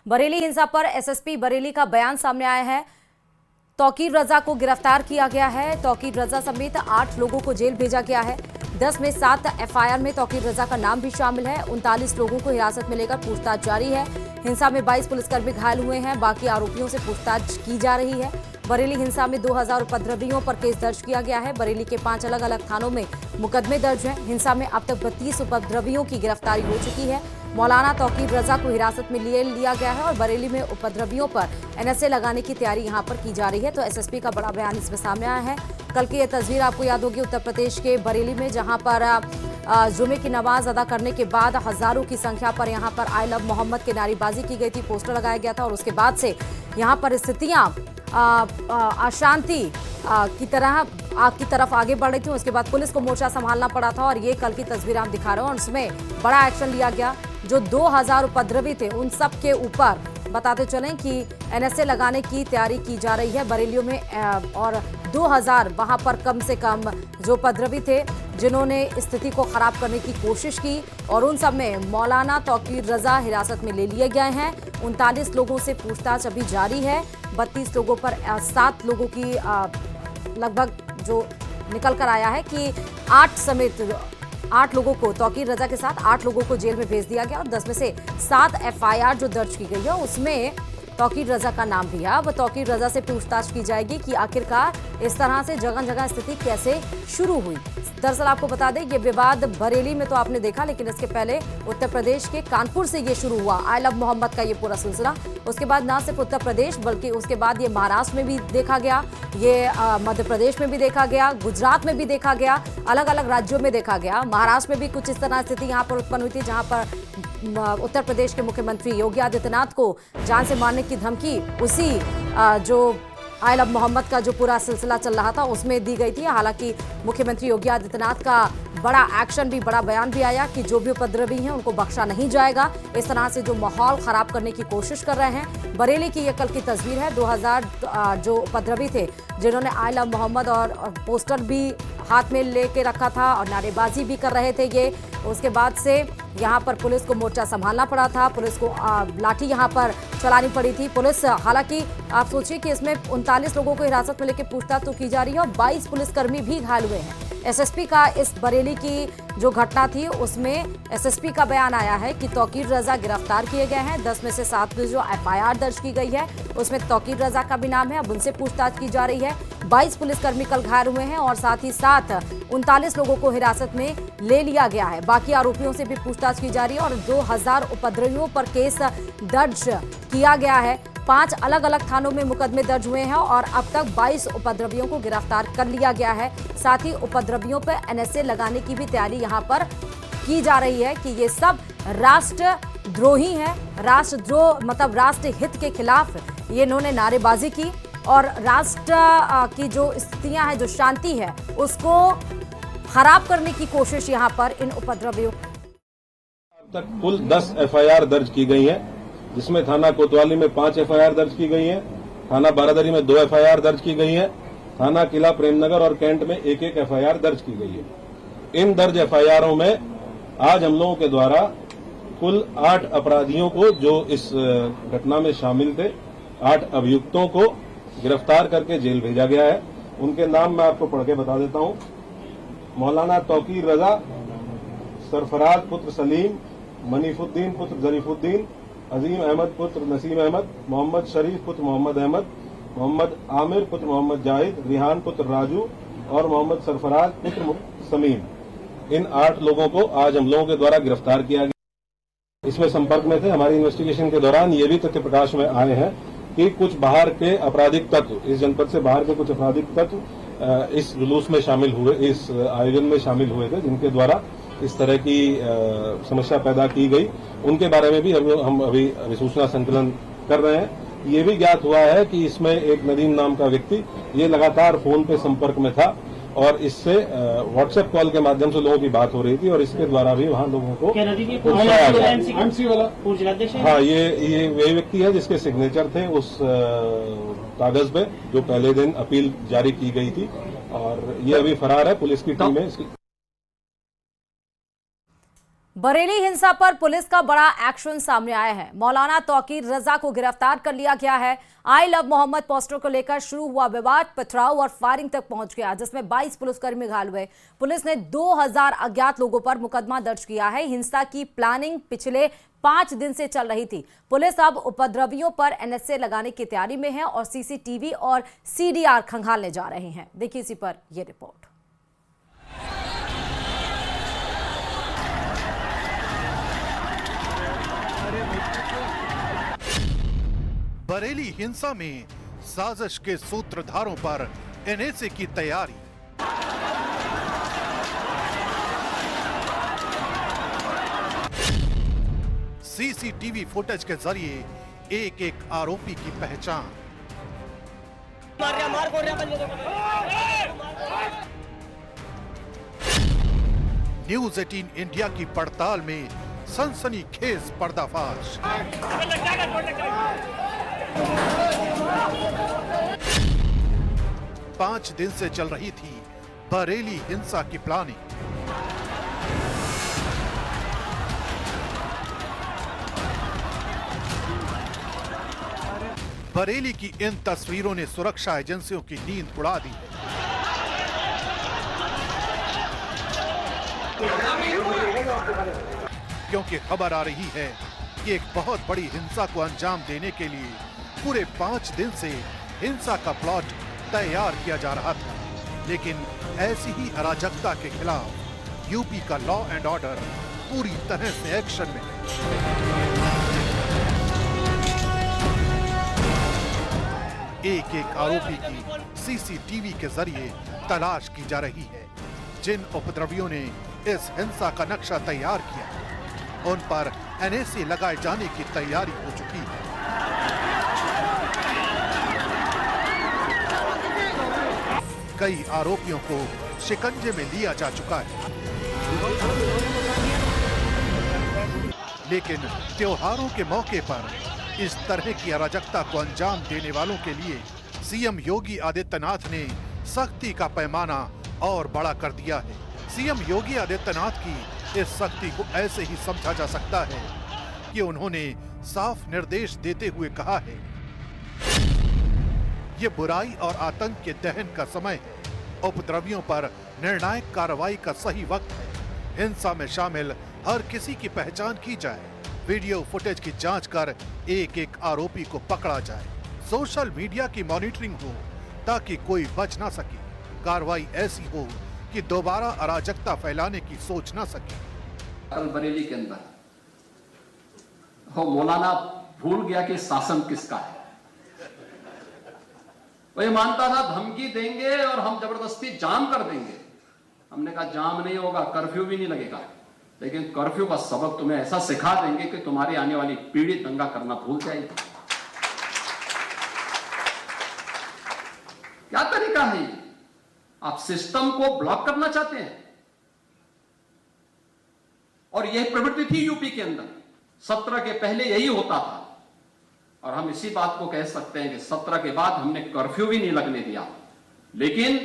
बरेली हिंसा पर एसएसपी बरेली का बयान सामने आया है। तौकीर रजा को गिरफ्तार किया गया है। तौकीर रजा समेत 8 लोगों को जेल भेजा गया है। 10 में 7 एफआईआर में तौकीर रजा का नाम भी शामिल है। 39 लोगों को हिरासत में लेकर पूछताछ जारी है। हिंसा में 22 पुलिसकर्मी घायल हुए हैं। बाकी आरोपियों से पूछताछ की जा रही है। बरेली हिंसा में 2000 उपद्रवियों पर केस दर्ज किया गया है। बरेली के 5 अलग अलग थानों में मुकदमे दर्ज हैं। हिंसा में अब तक 32 उपद्रवियों की गिरफ्तारी हो चुकी है। मौलाना तौकीर रजा को हिरासत में लिया गया है और बरेली में उपद्रवियों पर एनएसए लगाने की तैयारी यहां पर की जा रही है। तो एसएसपी का बड़ा बयान इसमें सामने आया है। कल की यह तस्वीर आपको याद होगी, उत्तर प्रदेश के बरेली में, जहां पर जुमे की नमाज अदा करने के बाद हजारों की संख्या पर यहां पर आई लव मोहम्मद की नारेबाजी की गई थी, पोस्टर लगाया गया था और उसके बाद से यहां पर स्थितियां अशांति की तरफ आगे बढ़ रही थी। उसके बाद पुलिस को मोर्चा संभालना पड़ा था और ये कल की तस्वीर हम दिखा रहे हैं और उसमें बड़ा एक्शन लिया गया। जो 2000 उपद्रवी थे उन सब के ऊपर बताते चलें कि एनएसए लगाने की तैयारी की जा रही है बरेलियों में और 2000 वहां पर कम से कम जो उपद्रवी थे जिन्होंने स्थिति को खराब करने की कोशिश की और उन सब में मौलाना तौकीर रजा हिरासत में ले लिए गए हैं। 39 लोगों से पूछताछ अभी जारी है। 32 लोगों पर 7 लोगों की लगभग जो निकल कर आया है कि 8 समेत 8 लोगों को, तौकीर रजा के साथ 8 लोगों को जेल में भेज दिया गया और 10 में से 7 एफआईआर जो दर्ज की गई है उसमें तौकीर रजा का नाम भी है। अब तौकीर रजा से पूछताछ की जाएगी कि आखिरकार इस तरह से जगह जगह स्थिति कैसे शुरू हुई। दरअसल आपको बता दें ये विवाद बरेली में तो आपने देखा, लेकिन इसके पहले उत्तर प्रदेश के कानपुर से ये शुरू हुआ, आई लव मोहम्मद का ये पूरा सिलसिला। उसके बाद न सिर्फ उत्तर प्रदेश बल्कि उसके बाद ये महाराष्ट्र में भी देखा गया, ये मध्य प्रदेश में भी देखा गया, गुजरात में भी देखा गया, अलग अलग राज्यों में देखा गया। महाराष्ट्र में भी कुछ इस तरह स्थिति यहाँ पर उत्पन्न हुई थी जहाँ पर उत्तर प्रदेश के मुख्यमंत्री योगी आदित्यनाथ को जान से मारने की धमकी उसी जो आई लव मोहम्मद का जो पूरा सिलसिला चल रहा था उसमें दी गई थी। हालांकि मुख्यमंत्री योगी आदित्यनाथ का बड़ा एक्शन भी, बड़ा बयान भी आया कि जो भी उपद्रवी हैं उनको बख्शा नहीं जाएगा। इस तरह से जो माहौल खराब करने की कोशिश कर रहे हैं। बरेली की ये कल की तस्वीर है। 2000 जो उपद्रवी थे जिन्होंने आई लव मोहम्मद और पोस्टर भी हाथ में लेके रखा था और नारेबाजी भी कर रहे थे ये। उसके बाद से यहाँ पर पुलिस को मोर्चा संभालना पड़ा था, पुलिस को लाठी यहाँ पर चलानी पड़ी थी। पुलिस, हालांकि आप सोचिए कि इसमें 39 लोगों को हिरासत में लेकर पूछताछ तो की जा रही है और 22 पुलिसकर्मी भी घायल हुए हैं। एसएसपी का इस बरेली की जो घटना थी उसमें एसएसपी का बयान आया है कि तौकीर रजा गिरफ्तार किए गए हैं। 10 में से 7 में जो एफआईआर दर्ज की गई है उसमें तौकीर रजा का भी नाम है। अब उनसे पूछताछ की जा रही है। 22 पुलिसकर्मी कल घायल हुए हैं और साथ ही साथ 39 लोगों को हिरासत में ले लिया गया है। बाकी आरोपियों से भी पूछताछ की जा रही है और 2000 उपद्रवियों पर केस दर्ज किया गया है। 5 अलग अलग थानों में मुकदमे दर्ज हुए हैं और अब तक 22 उपद्रवियों को गिरफ्तार कर लिया गया है। साथ ही उपद्रवियों पर एनएसए लगाने की भी तैयारी यहां पर की जा रही है कि ये सब राष्ट्रद्रोही हैं। राष्ट्रद्रोह मतलब राष्ट्र हित के खिलाफ ये इन्होंने नारेबाजी की और राष्ट्र की जो स्थितियां हैं, जो शांति है, उसको खराब करने की कोशिश यहां पर इन उपद्रवियों। अब तक कुल 10 एफआईआर दर्ज की गई है, जिसमें थाना कोतवाली में 5 एफआईआर दर्ज की गई है, थाना बारादरी में 2 एफआईआर दर्ज की गई है, थाना किला प्रेमनगर और कैंट में 1-1 एफआईआर दर्ज की गई है। इन दर्ज एफआईआरों में आज हम लोगों के द्वारा कुल 8 अपराधियों को, जो इस घटना में शामिल थे, 8 अभियुक्तों को गिरफ्तार करके जेल भेजा गया है। उनके नाम मैं आपको पढ़ के बता देता हूं। मौलाना तौकीर रजा, सरफराज पुत्र सलीम, मनीफुद्दीन पुत्र जरीफुद्दीन, अजीम अहमद पुत्र नसीम अहमद, मोहम्मद शरीफ पुत्र मोहम्मद अहमद, मोहम्मद आमिर पुत्र मोहम्मद जाहिद, रिहान पुत्र राजू और मोहम्मद सरफराज पुत्र समीम। इन 8 लोगों को आज हम लोगों के द्वारा गिरफ्तार किया गया। इसमें संपर्क में थे। हमारी इन्वेस्टिगेशन के दौरान ये भी तथ्य प्रकाश में आए हैं कि कुछ बाहर के आपराधिक तत्व, इस जनपद से बाहर के कुछ आपराधिक तत्व इस जुलूस में शामिल हुए, इस आयोजन में शामिल हुए थे, जिनके द्वारा इस तरह की समस्या पैदा की गई। उनके बारे में भी हम अभी सूचना संकलन कर रहे हैं। ये भी ज्ञात हुआ है कि इसमें एक नदीम नाम का व्यक्ति ये लगातार फोन पे संपर्क में था और इससे व्हाट्सएप कॉल के माध्यम से लोगों की बात हो रही थी और इसके द्वारा भी वहां लोगों को हाँ, ये वही व्यक्ति है जिसके सिग्नेचर थे उस कागज पे जो पहले दिन अपील जारी की गई थी और ये अभी फरार है। पुलिस की टीम है इसकी। बरेली हिंसा पर पुलिस का बड़ा एक्शन सामने आया है। मौलाना तौकीर रजा को गिरफ्तार कर लिया गया है। आई लव मोहम्मद पोस्टर को लेकर शुरू हुआ विवाद पथराव और फायरिंग तक पहुंच गया, जिसमें 22 पुलिसकर्मी घायल हुए। पुलिस ने 2000 अज्ञात लोगों पर मुकदमा दर्ज किया है। हिंसा की प्लानिंग पिछले 5 दिन से चल रही थी। पुलिस अब उपद्रवियों पर एनएसए लगाने की तैयारी में है और सीसीटीवी और सीडीआर खंगालने जा रहे हैं। देखिए इसी पर यह रिपोर्ट। बरेली हिंसा में साजिश के सूत्रधारों पर एनएसए की तैयारी। सीसीटीवी फुटेज के जरिए एक एक आरोपी की पहचान। न्यूज 18 इंडिया की पड़ताल में सनसनीखेज पर्दाफाश। 5 दिन से चल रही थी बरेली हिंसा की प्लानिंग। बरेली की इन तस्वीरों ने सुरक्षा एजेंसियों की नींद उड़ा दी। क्योंकि खबर आ रही है कि एक बहुत बड़ी हिंसा को अंजाम देने के लिए पूरे 5 दिन से हिंसा का प्लॉट तैयार किया जा रहा था। लेकिन ऐसी ही अराजकता के खिलाफ यूपी का लॉ एंड ऑर्डर पूरी तरह से एक्शन में है। एक एक आरोपी की सीसीटीवी के जरिए तलाश की जा रही है। जिन उपद्रवियों ने इस हिंसा का नक्शा तैयार किया, उन पर एनएसए लगाए जाने की तैयारी हो चुकी है। कई आरोपियों को शिकंजे में लिया जा चुका है। लेकिन त्योहारों के मौके पर इस तरह की अराजकता को अंजाम देने वालों के लिए सीएम योगी आदित्यनाथ ने सख्ती का पैमाना और बड़ा कर दिया है। सीएम योगी आदित्यनाथ की इस सख्ती को ऐसे ही समझा जा सकता है कि उन्होंने साफ निर्देश देते हुए कहा है, ये बुराई और आतंक के दहन का समय है। उपद्रवियों पर निर्णायक कार्रवाई का सही वक्त है। हिंसा में शामिल हर किसी की पहचान की जाए। वीडियो फुटेज की जांच कर एक एक आरोपी को पकड़ा जाए। सोशल मीडिया की मॉनिटरिंग हो ताकि कोई बच ना सके। कार्रवाई ऐसी हो कि दोबारा अराजकता फैलाने की सोच ना सके। कल बरेली के अंदर मौलाना भूल गया कि शासन किसका है। वो ये मानता था धमकी देंगे और हम जबरदस्ती जाम कर देंगे। हमने कहा जाम नहीं होगा, कर्फ्यू भी नहीं लगेगा, लेकिन कर्फ्यू का सबक तुम्हें ऐसा सिखा देंगे कि तुम्हारी आने वाली पीढ़ी दंगा करना भूल जाएगी। क्या तरीका है ये? आप सिस्टम को ब्लॉक करना चाहते हैं। और यह प्रवृत्ति थी यूपी के अंदर। 17 के पहले यही होता था। और हम इसी बात को कह सकते हैं कि 17 के बाद हमने कर्फ्यू भी नहीं लगने दिया, लेकिन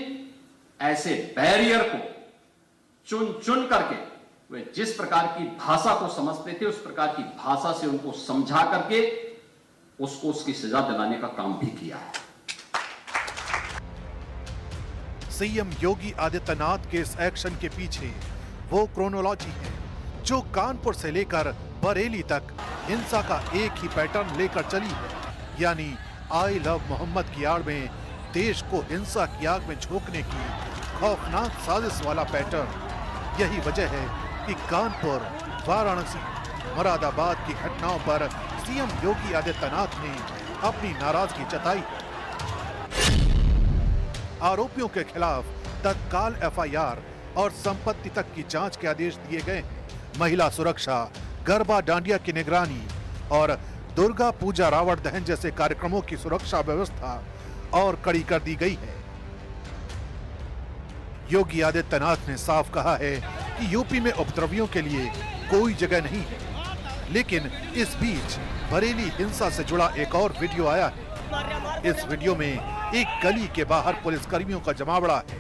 ऐसे बैरियर को चुन चुन करके वे जिस प्रकार की भाषा को समझते थे उस प्रकार की भाषा से उनको समझा करके उसको उसकी सजा दिलाने का काम भी किया है। सीएम योगी आदित्यनाथ के इस एक्शन के पीछे वो क्रोनोलॉजी है जो कानपुर से लेकर बरेली तक हिंसा का एक ही पैटर्न लेकर चली है। यानी आई लव मोहम्मद की आड़ में देश को हिंसा की आग में झोंकने की खौफनाक साजिश वाला पैटर्न। यही वजह है कि कानपुर, वाराणसी, मुरादाबाद की घटनाओं पर सीएम योगी आदित्यनाथ ने अपनी नाराजगी जताई। आरोपियों के खिलाफ तत्काल एफआईआर और संपत्ति तक की जांच के आदेश दिए गए। महिला सुरक्षा, गरबा डांडिया की निगरानी और दुर्गा पूजा रावण दहन जैसे कार्यक्रमों की सुरक्षा व्यवस्था और कड़ी कर दी गई है। योगी आदित्यनाथ ने साफ कहा है कि यूपी में उपद्रवियों के लिए कोई जगह नहीं है। लेकिन इस बीच बरेली हिंसा से जुड़ा एक और वीडियो आया है। इस वीडियो में एक गली के बाहर पुलिसकर्मियों का जमावड़ा है,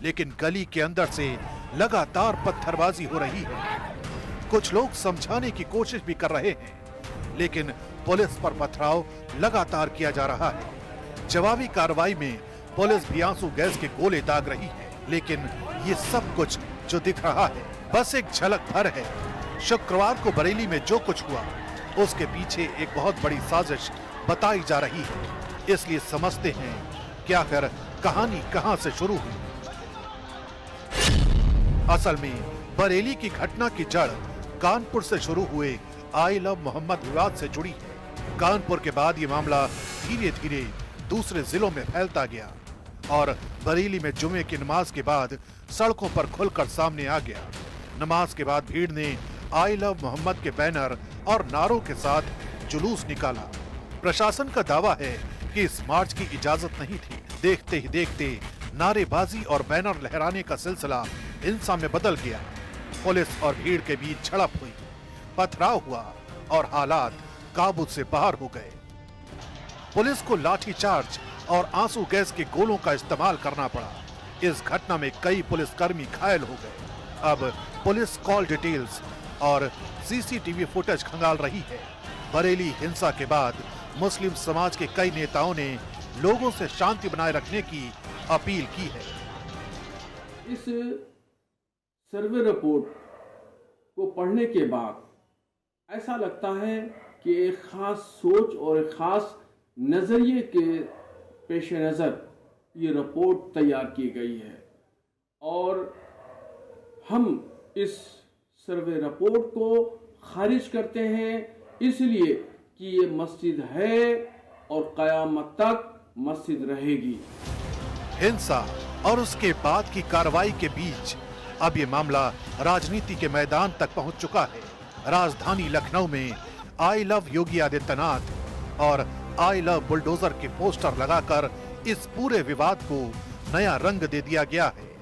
लेकिन गली के अंदर से लगातार पत्थरबाजी हो रही है। कुछ लोग समझाने की कोशिश भी कर रहे हैं, लेकिन पुलिस पर पथराव लगातार किया जा रहा है। जवाबी कार्रवाई में पुलिस भी आंसू गैस के गोले दाग रही है, लेकिन ये सब कुछ जो दिख रहा है बस एक झलक भर है। शुक्रवार को बरेली में जो कुछ हुआ उसके पीछे एक बहुत बड़ी साजिश बताई जा रही है। इसलिए समझते हैं कि आखिर कहानी कहां से शुरू हुई। असल में बरेली की घटना की जड़ कानपुर से शुरू हुए आई लव मोहम्मद विवाद से जुड़ी है। कानपुर के बाद ये मामला धीरे धीरे दूसरे जिलों में फैलता गया और बरेली में जुमे की नमाज के बाद सड़कों पर खुलकर सामने आ गया। नमाज के बाद भीड़ ने आई लव मोहम्मद के बैनर और नारों के साथ जुलूस निकाला। प्रशासन का दावा है कि इस मार्च की इजाजत नहीं थी। देखते ही देखते नारेबाजी और बैनर लहराने का सिलसिला हिंसा में बदल गया। पुलिस और भीड़ के बीच झड़प हुई, पथराव हुआ और हालात काबू से बाहर हो गए। पुलिस को लाठीचार्ज और आंसू गैस के गोलों का इस्तेमाल करना पड़ा। इस घटना में कई पुलिसकर्मी घायल हो गए। अब पुलिस कॉल डिटेल्स और सीसीटीवी फुटेज खंगाल रही है। बरेली हिंसा के बाद मुस्लिम समाज के कई नेताओं ने लोगों से शांति बनाए रखने की अपील की है। इस सर्वे रिपोर्ट को पढ़ने के बाद ऐसा लगता है कि एक खास सोच और एक खास नज़रिए के पेश नज़र ये रिपोर्ट तैयार की गई है और हम इस सर्वे रिपोर्ट को खारिज करते हैं, इसलिए कि ये मस्जिद है और क़यामत तक मस्जिद रहेगी। हिंसा और उसके बाद की कार्रवाई के बीच अब ये मामला राजनीति के मैदान तक पहुंच चुका है। राजधानी लखनऊ में आई लव योगी आदित्यनाथ और आई लव बुलडोजर के पोस्टर लगाकर इस पूरे विवाद को नया रंग दे दिया गया है।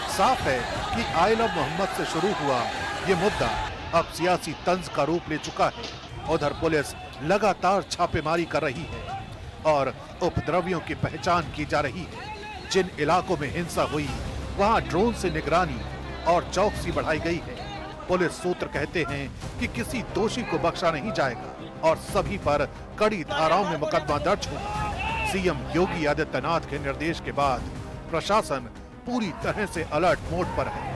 साफ है कि आई लव मोहम्मद से शुरू हुआ ये मुद्दा अब सियासी तंज का रूप ले चुका है। उधर पुलिस लगातार छापेमारी कर रही है और उपद्रवियों की पहचान की जा रही है। जिन इलाकों में हिंसा हुई वहां ड्रोन से निगरानी और चौकसी बढ़ाई गई है। पुलिस सूत्र कहते हैं कि किसी दोषी को बख्शा नहीं जाएगा और सभी पर कड़ी धाराओं में मुकदमा दर्ज होगा। सीएम योगी आदित्यनाथ के निर्देश के बाद प्रशासन पूरी तरह से अलर्ट मोड पर है।